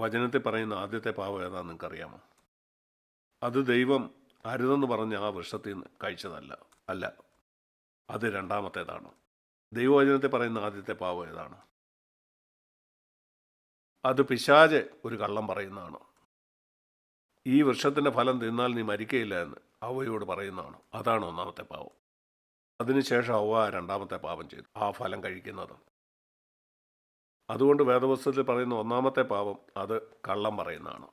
വചനത്തിൽ പറയുന്ന ആദ്യത്തെ പാവം ഏതാണെന്ന് നിങ്ങൾക്കറിയാമോ? അത് ദൈവം അരുതെന്ന് പറഞ്ഞ ആ വൃക്ഷത്തിൽ നിന്ന് കഴിച്ചതല്ല. അല്ല, അത് രണ്ടാമത്തേതാണ്. ദൈവവചനത്തിൽ പറയുന്ന ആദ്യത്തെ പാവം ഏതാണ്? അത് പിശാച് ഒരു കള്ളം പറയുന്നതാണ്. ഈ വൃക്ഷത്തിൻ്റെ ഫലം തിന്നാൽ നീ മരിക്കയില്ല എന്ന് ഹവ്വയോട് പറയുന്നതാണ്. അതാണ് ഒന്നാമത്തെ പാവം. അതിനുശേഷം ഹവ്വ രണ്ടാമത്തെ പാപം ചെയ്തു, ആ ഫലം കഴിക്കുന്നത്. അതുകൊണ്ട് വേദപുസ്തകത്തിൽ പറയുന്ന ഒന്നാമത്തെ പാപം അത് കള്ളം പറയുന്നതാണ്.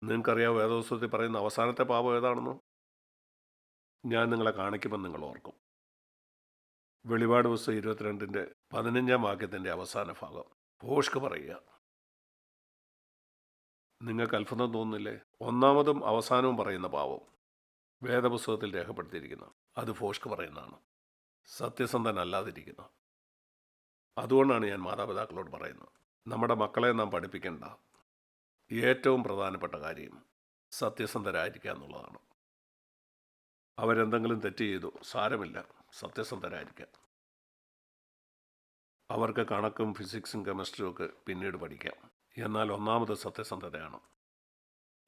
നിങ്ങൾക്കറിയാം വേദപുസ്തകത്തിൽ പറയുന്ന അവസാനത്തെ പാപം ഏതാണെന്ന്? ഞാൻ നിങ്ങളെ കാണിക്കുമെന്ന് നിങ്ങൾ ഓർക്കും. വെളിപാട് പുസ്തകം 22-ന്റെ 15-ാം വാക്യത്തിൻ്റെ അവസാന ഭാഗം ഭോഷ്ക് പറയുക. നിങ്ങൾക്ക് അത്ഭുതം തോന്നുന്നില്ലേ? ഒന്നാമതും അവസാനവും പറയുന്ന പാവം വേദപുസ്തകത്തിൽ രേഖപ്പെടുത്തിയിരിക്കുന്ന അത് ഭോഷ്ക് പറയുന്നതാണ്, സത്യസന്ധനല്ലാതിരിക്കുന്ന. അതുകൊണ്ടാണ് ഞാൻ മാതാപിതാക്കളോട് പറയുന്നത്, നമ്മുടെ മക്കളെ നാം പഠിപ്പിക്കേണ്ട ഏറ്റവും പ്രധാനപ്പെട്ട കാര്യം സത്യസന്ധരായിരിക്കുക എന്നുള്ളതാണ്. അവരെന്തെങ്കിലും തെറ്റ് ചെയ്തു, സാരമില്ല, സത്യസന്ധരായിരിക്കുക. അവർക്ക് കണക്കും ഫിസിക്സും കെമിസ്ട്രിയും ഒക്കെ പിന്നീട് പഠിക്കാം. എന്നാൽ ഒന്നാമത് സത്യസന്ധതയാണ്.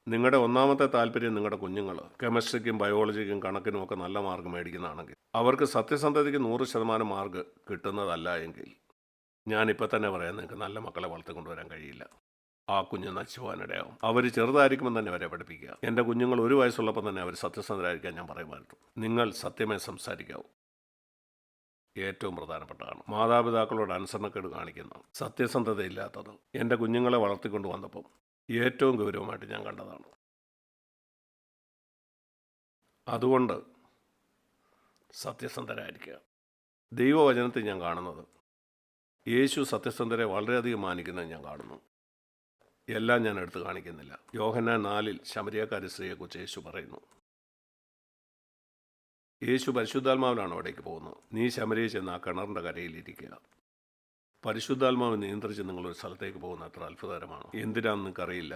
നിങ്ങളുടെ ഒന്നാമത്തെ താല്പര്യം നിങ്ങളുടെ കുഞ്ഞുങ്ങൾ കെമിസ്ട്രിക്കും ബയോളജിക്കും കണക്കിനും ഒക്കെ നല്ല മാർക്ക് മേടിക്കുന്നതാണെങ്കിൽ അവർക്ക് സത്യസന്ധതയ്ക്ക് 100% മാർക്ക് കിട്ടുന്നതല്ല എങ്കിൽ ഞാനിപ്പോൾ തന്നെ പറയാം, നിങ്ങൾക്ക് നല്ല മക്കളെ വളർത്തിക്കൊണ്ടുവരാൻ കഴിയില്ല. ആ കുഞ്ഞ് നശിച്ചു പോകാനിടയാവും. അവർ ചെറുതായിരിക്കുമ്പോൾ തന്നെ അവരെ പഠിപ്പിക്കുക. എൻ്റെ കുഞ്ഞുങ്ങൾ 1 വയസ്സുള്ളപ്പോൾ തന്നെ അവർ സത്യസന്ധരായിരിക്കാൻ ഞാൻ പറയുമായിരുന്നു. നിങ്ങൾ സത്യമേ സംസാരിക്കാവൂ. ഏറ്റവും പ്രധാനപ്പെട്ടതാണ്. മാതാപിതാക്കളോട് അനുസരണക്കേട് കാണിക്കുന്ന സത്യസന്ധതയില്ലാത്തത് എൻ്റെ കുഞ്ഞുങ്ങളെ വളർത്തിക്കൊണ്ട് വന്നപ്പം ഏറ്റവും ഗൗരവമായിട്ട് ഞാൻ കണ്ടതാണ്. അതുകൊണ്ട് സത്യസന്ധരായിരിക്കുക. ദൈവവചനത്തിൽ ഞാൻ കാണുന്നത് യേശു സത്യസന്ധരെ വളരെയധികം മാനിക്കുന്നത് ഞാൻ കാണുന്നു. എല്ലാം ഞാൻ എടുത്തു കാണിക്കുന്നില്ല. യോഹന്നാൻ 4-ൽ ശമരിയക്കാരി സ്ത്രീയെക്കുറിച്ച് യേശു പറയുന്നു. യേശു പരിശുദ്ധാത്മാവിലാണ് അവിടേക്ക് പോകുന്നത്. നീ ശമരിയിൽ ചെന്ന് ആ കിണറിൻ്റെ കരയിലിരിക്കുക. പരിശുദ്ധാത്മാവ് നിയന്ത്രിച്ച് നിങ്ങളൊരു സ്ഥലത്തേക്ക് പോകുന്ന അത്ര അത്ഭുതകരമാണ്. എന്തിനാണെന്ന് നിങ്ങൾക്കറിയില്ല.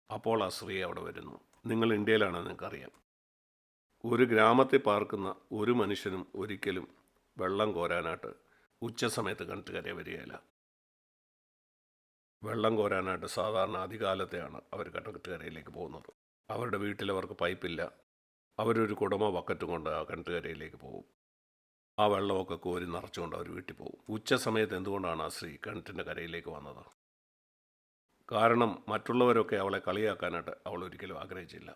അപ്പോൾ ആ സ്ത്രീ അവിടെ വരുന്നു. നിങ്ങൾ ഇന്ത്യയിലാണെന്ന് നിങ്ങൾക്കറിയാം. ഒരു ഗ്രാമത്തിൽ പാർക്കുന്ന ഒരു മനുഷ്യനും ഒരിക്കലും വെള്ളം കോരാനായിട്ട് ഉച്ചസമയത്ത് കിണറ്റ് കരയെ വരികയില്ല. വെള്ളം കോരാനായിട്ട് സാധാരണ അധികാലത്തെയാണ് അവർ കിണറ്റുകരയിലേക്ക് പോകുന്നത്. അവരുടെ വീട്ടിലവർക്ക് പൈപ്പില്ല. അവരൊരു കുടമോ ബക്കറ്റും കൊണ്ട് ആ കിണറ്റുകരയിലേക്ക് പോകും. ആ വെള്ളമൊക്കെ കോരി നിറച്ചുകൊണ്ട് അവർ വീട്ടിൽ പോകും. ഉച്ച സമയത്ത് എന്തുകൊണ്ടാണ് ആ സ്ത്രീ കിണറ്റിൻ്റെ കരയിലേക്ക് വന്നത്? കാരണം മറ്റുള്ളവരൊക്കെ അവളെ കളിയാക്കാനായിട്ട് അവൾ ഒരിക്കലും ആഗ്രഹിച്ചില്ല.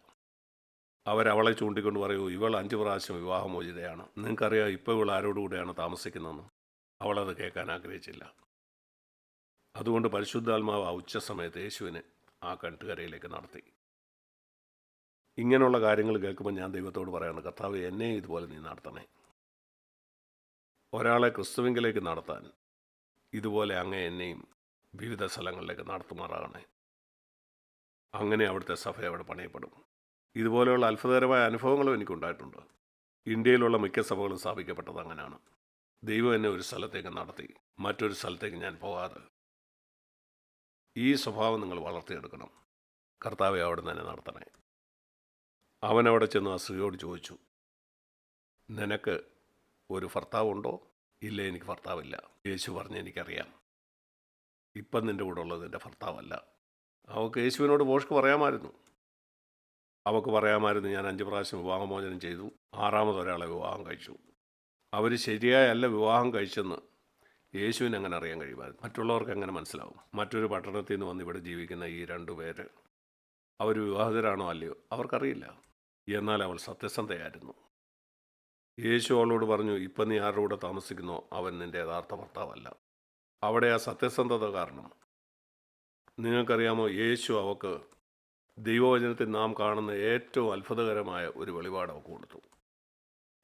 അവരവളെ ചൂണ്ടിക്കൊണ്ട് പറയൂ, ഇവൾ 5 പ്രാവശ്യം വിവാഹമോചിതയാണ്, നിങ്ങൾക്കറിയാം ഇപ്പോൾ ഇവൾ ആരോടുകൂടെയാണ് താമസിക്കുന്നതെന്ന്. അവളത് കേൾക്കാൻ ആഗ്രഹിച്ചില്ല. അതുകൊണ്ട് പരിശുദ്ധാത്മാവ് ആ ഉച്ച സമയത്ത് യേശുവിനെ ആ കിണറ്റുകരയിലേക്ക് നടത്തി. ഇങ്ങനെയുള്ള കാര്യങ്ങൾ കേൾക്കുമ്പോൾ ഞാൻ ദൈവത്തോട് പറയാണ്, കർത്താവ് എന്നെ ഇതുപോലെ നീ നടത്തണേ. ഒരാളെ ക്രിസ്തുവിങ്കിലേക്ക് നടത്താൻ ഇതുപോലെ അങ്ങേ എന്നെയും വിവിധ സ്ഥലങ്ങളിലേക്ക് നടത്തുമാറാകണേ. അങ്ങനെ അവിടുത്തെ സഭ അവിടെ പണിയപ്പെടും. ഇതുപോലെയുള്ള അത്ഭുതകരമായ അനുഭവങ്ങളും എനിക്കുണ്ടായിട്ടുണ്ട്. ഇന്ത്യയിലുള്ള മിക്ക സഭകളും സ്ഥാപിക്കപ്പെട്ടത് അങ്ങനെയാണ്. ദൈവം എന്നെ ഒരു സ്ഥലത്തേക്ക് നടത്തി മറ്റൊരു സ്ഥലത്തേക്ക് ഞാൻ പോകാതെ. ഈ സ്വഭാവം നിങ്ങൾ വളർത്തിയെടുക്കണം. കർത്താവെ അവിടെ തന്നെ നടത്തണേ. അവനവിടെ ചെന്ന് ആ സ്ത്രീയോട് ചോദിച്ചു, നിനക്ക് ഒരു ഭർത്താവുണ്ടോ? ഇല്ല, എനിക്ക് ഭർത്താവില്ല. യേശു പറഞ്ഞു, എനിക്കറിയാം, ഇപ്പം നിൻ്റെ കൂടെ ഉള്ളത് എൻ്റെ ഭർത്താവല്ല. അവൾക്ക് യേശുവിനോട് ഭോഷ്ക് പറയാമായിരുന്നു. അവൾക്ക് പറയാമായിരുന്നു, ഞാൻ 5 പ്രാവശ്യം വിവാഹമോചനം ചെയ്തു, 6ാമത് ഒരാളെ വിവാഹം കഴിച്ചു. അവർ ശരിയായല്ല വിവാഹം കഴിച്ചെന്ന് യേശുവിന് അങ്ങനെ അറിയാൻ കഴിയുമായിരുന്നു. മറ്റുള്ളവർക്ക് എങ്ങനെ മനസ്സിലാവും? മറ്റൊരു പട്ടണത്തിൽ നിന്ന് വന്ന് ഇവിടെ ജീവിക്കുന്ന ഈ 2 പേര് അവർ വിവാഹിതരാണോ അല്ലയോ അവർക്കറിയില്ല. എന്നാൽ അവൾ സത്യസന്ധയായിരുന്നു. യേശു അവളോട് പറഞ്ഞു, ഇപ്പം നീ ആരുടെ കൂടെ താമസിക്കുന്നോ അവൻ നിൻ്റെ യഥാർത്ഥ ഭർത്താവല്ല. അവിടെ ആ സത്യസന്ധത കാരണം. നിങ്ങൾക്കറിയാമോ, യേശു അവൾക്ക് ദൈവവചനത്തിൽ നാം കാണുന്ന ഏറ്റവും അത്ഭുതകരമായ ഒരു വെളിപാട് അവൾക്ക് കൊടുത്തു.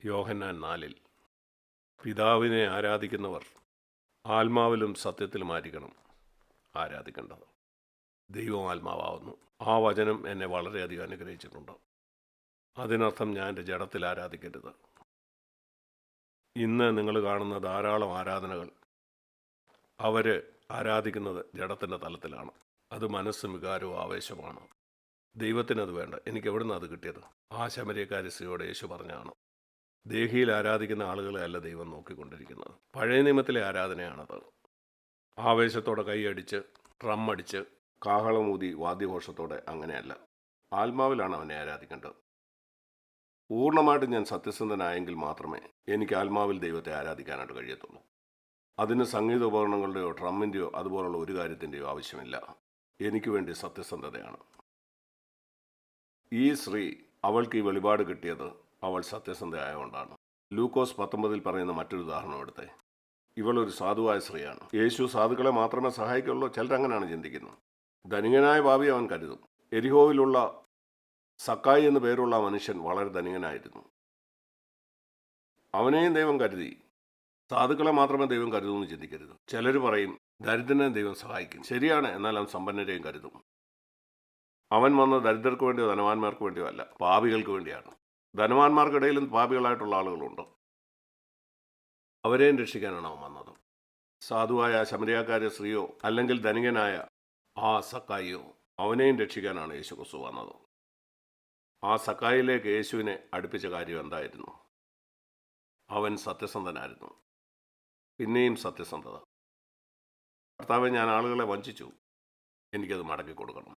യോഹന്നാൻ 4-ൽ പിതാവിനെ ആരാധിക്കുന്നവർ ആത്മാവിലും സത്യത്തിലുമായിരിക്കണം ആരാധിക്കേണ്ടത്. ദൈവം ആത്മാവാകുന്നു. ആ വചനം എന്നെ വളരെയധികം അനുഗ്രഹിച്ചിട്ടുണ്ട്. അതിനർത്ഥം ഞാൻ എൻ്റെ ജഡത്തിൽ ആരാധിക്കരുത്. ഇന്ന് നിങ്ങൾ കാണുന്ന ധാരാളം ആരാധനകൾ അവർ ആരാധിക്കുന്നത് ജഡത്തിൻ്റെ തലത്തിലാണ്. അത് മനസ്സും വികാരവും ആവേശമാണ്. ദൈവത്തിനത് വേണ്ട. എനിക്ക് എവിടുന്ന് അത് കിട്ടിയത്? ആ ശമരിയക്കാരി സ്ത്രീയോട് യേശു പറഞ്ഞാണ്. ദേഹിയിൽ ആരാധിക്കുന്ന ആളുകളെ അല്ല ദൈവം നോക്കിക്കൊണ്ടിരിക്കുന്നത്. പഴയ നിയമത്തിലെ ആരാധനയാണത്. ആവേശത്തോടെ കൈയടിച്ച് ഡ്രം അടിച്ച് കാഹളമൂതി വാദ്യഘോഷത്തോടെ അങ്ങനെയല്ല. ആത്മാവിലാണ് അവനെ ആരാധിക്കേണ്ടത്. പൂർണ്ണമായിട്ടും ഞാൻ സത്യസന്ധനായെങ്കിൽ മാത്രമേ എനിക്ക് ആത്മാവിൽ ദൈവത്തെ ആരാധിക്കാനായിട്ട് കഴിയത്തുള്ളൂ. അതിന് സംഗീത ഉപകരണങ്ങളുടെയോ ഡ്രമ്മിൻ്റെയോ അതുപോലുള്ള ഒരു കാര്യത്തിൻ്റെയോ ആവശ്യമില്ല. എനിക്ക് വേണ്ടി സത്യസന്ധതയാണ്. ഈ സ്ത്രീ, അവൾക്ക് ഈ വെളിപാട് കിട്ടിയത് അവൾ സത്യസന്ധയായതുകൊണ്ടാണ്. ലൂക്കോസ് 19 പറയുന്ന മറ്റൊരു ഉദാഹരണം എടുത്തേ. ഇവളൊരു സാധുവായ സ്ത്രീയാണ്. യേശു സാധുക്കളെ മാത്രമേ സഹായിക്കുള്ളൂ. ചിലരങ്ങനെയാണ് ചിന്തിക്കുന്നത്. ധനികനായ ഭാവി അവൻ കരുതും. എരിഹോവിലുള്ള സക്കായി എന്ന് പേരുള്ള മനുഷ്യൻ വളരെ ധനികനായിരുന്നു. അവനെയും ദൈവം കരുതി. സാധുക്കളെ മാത്രമേ ദൈവം കരുതൂ എന്ന് ചിന്തിക്കരുത്. ചിലർ പറയും ദരിദ്രനെ ദൈവം സഹായിക്കും. ശരിയാണ്, എന്നാൽ അവൻ സമ്പന്നരെയും കരുതും. അവൻ വന്ന ദരിദ്രർക്ക് വേണ്ടിയോ ധനവാന്മാർക്ക് വേണ്ടിയോ അല്ല, പാപികൾക്ക് വേണ്ടിയാണ്. ധനവാന്മാർക്കിടയിലും പാപികളായിട്ടുള്ള ആളുകളുണ്ട്. അവരെയും രക്ഷിക്കാനാണ് അവൻ വന്നത്. സാധുവായ ശമരിയാക്കാരി സ്ത്രീയോ അല്ലെങ്കിൽ ധനികനായ ആ സക്കായിയോ, അവനെയും രക്ഷിക്കാനാണ് യേശു ക്രിസ്തു വന്നത്. ആ സക്കായിലേക്ക് യേശുവിനെ അടുപ്പിച്ച കാര്യം എന്തായിരുന്നു? അവൻ സത്യസന്ധനായിരുന്നു. പിന്നെയും സത്യസന്ധത. കർത്താവെ, ഞാൻ ആളുകളെ വഞ്ചിച്ചു, എനിക്കത് മടക്കി കൊടുക്കണം.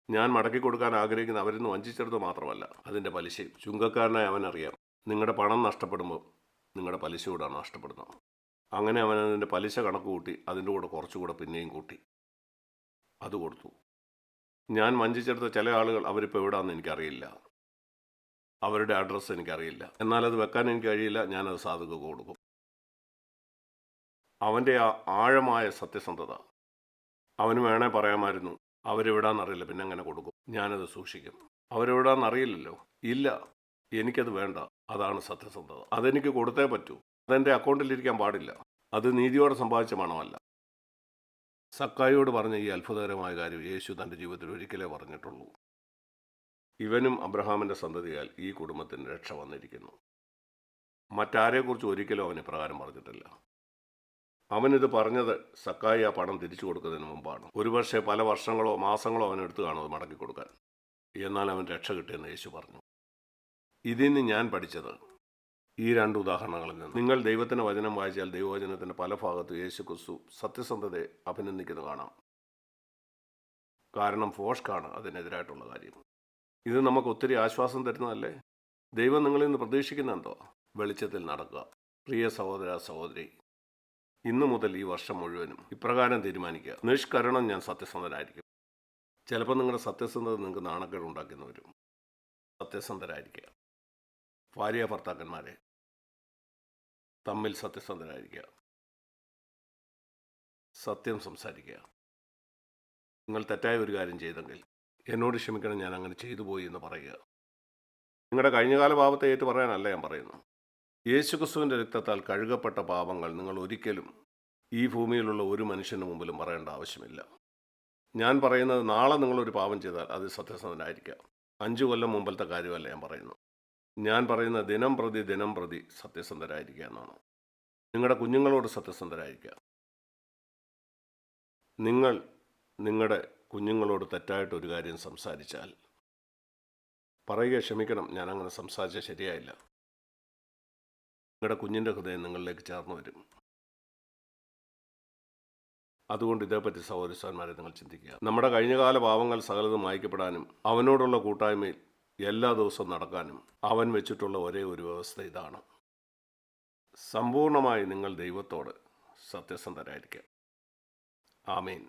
ഞാൻ മടക്കി കൊടുക്കാൻ ആഗ്രഹിക്കുന്ന അവരിൽ നിന്ന് വഞ്ചിച്ചെടുത്ത് മാത്രമല്ല, അതിൻ്റെ പലിശയും. ചുങ്കക്കാരനായി അവനറിയാം, നിങ്ങളുടെ പണം നഷ്ടപ്പെടുമ്പോൾ നിങ്ങളുടെ പലിശ കൂടാണ് നഷ്ടപ്പെടുന്നത്. അങ്ങനെ അവൻ അതിൻ്റെ പലിശ കണക്ക് കൂട്ടി അതിൻ്റെ കൂടെ കുറച്ചുകൂടെ പിന്നെയും കൂട്ടി അത് കൊടുത്തു. ഞാൻ വഞ്ചിച്ചെടുത്ത ചില ആളുകൾ, അവരിപ്പോൾ എവിടെയാണെന്ന് എനിക്കറിയില്ല, അവരുടെ അഡ്രസ്സ് എനിക്കറിയില്ല, എന്നാൽ അത് വെക്കാൻ എനിക്ക് കഴിയില്ല, ഞാനത് സാധുക്കൾക്ക് കൊടുക്കും. അവൻ്റെ ആ ആഴമായ സത്യസന്ധത. അവന് വേണേ പറയാമായിരുന്നു, അവരെവിടാന്നറിയില്ല, പിന്നെ അങ്ങനെ കൊടുക്കും, ഞാനത് സൂക്ഷിക്കും. അവരെവിടാന്നറിയില്ലല്ലോ, ഇല്ല, എനിക്കത് വേണ്ട. അതാണ് സത്യസന്ധത. അതെനിക്ക് കൊടുത്തേ പറ്റൂ. അതെൻ്റെ അക്കൗണ്ടിലിരിക്കാൻ പാടില്ല. അത് നീതിയോടെ സമ്പാദിച്ച പണമല്ല. സക്കായിയോട് പറഞ്ഞ ഈ അത്ഭുതകരമായ കാര്യം യേശു തൻ്റെ ജീവിതത്തിൽ ഒരിക്കലേ പറഞ്ഞിട്ടുള്ളൂ. ഇവനും അബ്രഹാമിൻ്റെ സന്തതിയാൽ ഈ കുടുംബത്തിന് രക്ഷ വന്നിരിക്കുന്നു. മറ്റാരെക്കുറിച്ച് ഒരിക്കലും അവന് പ്രകാരം പറഞ്ഞിട്ടില്ല. അവനിത് പറഞ്ഞത് സക്കായി ആ പണം തിരിച്ചു കൊടുക്കുന്നതിന് മുമ്പാണ്. ഒരുപക്ഷെ പല വർഷങ്ങളോ മാസങ്ങളോ അവനെടുത്ത് കാണും അത് മടക്കി കൊടുക്കാൻ. എന്നാൽ അവൻ രക്ഷ കിട്ടിയെന്ന് യേശു പറഞ്ഞു. ഇതിന് ഞാൻ പഠിച്ചത് ഈ രണ്ട് ഉദാഹരണങ്ങളിൽ നിന്ന്. നിങ്ങൾ ദൈവത്തിൻ്റെ വചനം വായിച്ചാൽ ദൈവവചനത്തിൻ്റെ പല ഭാഗത്തും യേശു ക്രിസ്തു സത്യസന്ധതയെ അഭിനന്ദിക്കുന്നത് കാണാം. കാരണം ഫോഷ്കാണ് അതിനെതിരായിട്ടുള്ള കാര്യം. ഇത് നമുക്ക് ഒത്തിരി ആശ്വാസം തരുന്നതല്ലേ? ദൈവം നിങ്ങളിൽ നിന്ന് പ്രതീക്ഷിക്കുന്ന എന്തോ? വെളിച്ചത്തിൽ നടക്കുക. പ്രിയ സഹോദര സഹോദരി, ഇന്നു മുതൽ ഈ വർഷം മുഴുവനും ഇപ്രകാരം തീരുമാനിക്കുക: നിഷ്കരണം, ഞാൻ സത്യസന്ധനായിരിക്കും. ചിലപ്പോൾ നിങ്ങളുടെ സത്യസന്ധത നിങ്ങൾക്ക് നാണക്കേട് ഉണ്ടാക്കുന്ന വരും. സത്യസന്ധരായിരിക്കുക. ഭാര്യ ഭർത്താക്കന്മാരെ തമ്മിൽ സത്യസന്ധരായിരിക്കുക. സത്യം സംസാരിക്കുക. നിങ്ങൾ തെറ്റായ ഒരു കാര്യം ചെയ്തെങ്കിൽ എന്നോട് ക്ഷമിക്കണം, ഞാൻ അങ്ങനെ ചെയ്തു പോയി എന്ന് പറയുക. നിങ്ങളുടെ കഴിഞ്ഞകാല പാപത്തെ ഏറ്റു പറയാനല്ല ഞാൻ പറയുന്നു. യേശുക്രിസ്തുവിൻ്റെ രക്തത്താൽ കഴുകപ്പെട്ട പാപങ്ങൾ നിങ്ങൾ ഒരിക്കലും ഈ ഭൂമിയിലുള്ള ഒരു മനുഷ്യന് മുമ്പിലും പറയേണ്ട ആവശ്യമില്ല. ഞാൻ പറയുന്നത്, നാളെ നിങ്ങളൊരു പാപം ചെയ്താൽ അത് സത്യസന്ധനായിരിക്കുക. 5 കൊല്ലം മുമ്പത്തെ കാര്യമല്ല ഞാൻ പറയുന്നു. ഞാൻ പറയുന്നത് ദിനം പ്രതി സത്യസന്ധരായിരിക്കുക എന്നാണ്. നിങ്ങളുടെ കുഞ്ഞുങ്ങളോട് സത്യസന്ധരായിരിക്കുക. നിങ്ങൾ നിങ്ങളുടെ കുഞ്ഞുങ്ങളോട് തെറ്റായിട്ടൊരു കാര്യം സംസാരിച്ചാൽ പറയുക, ക്ഷമിക്കണം, ഞാൻ അങ്ങനെ സംസാരിച്ചാൽ ശരിയായില്ല. നിങ്ങളുടെ കുഞ്ഞിൻ്റെ ഹൃദയം നിങ്ങളിലേക്ക് ചേർന്ന് വരും. അതുകൊണ്ട് ഇതേപ്പറ്റി സഹോദരന്മാരെ നിങ്ങൾ ചിന്തിക്കുക. നമ്മുടെ കഴിഞ്ഞകാല പാവങ്ങൾ സകലതും മായ്ക്കപ്പെടാനും അവനോടുള്ള കൂട്ടായ്മയിൽ എല്ലാ ദിവസവും നടക്കാനും അവൻ വെച്ചിട്ടുള്ള ഒരേ ഒരു വ്യവസ്ഥ ഇതാണ്: സമ്പൂർണമായി നിങ്ങൾ ദൈവത്തോട് സത്യസന്ധരായിരിക്കുക. ആമേൻ.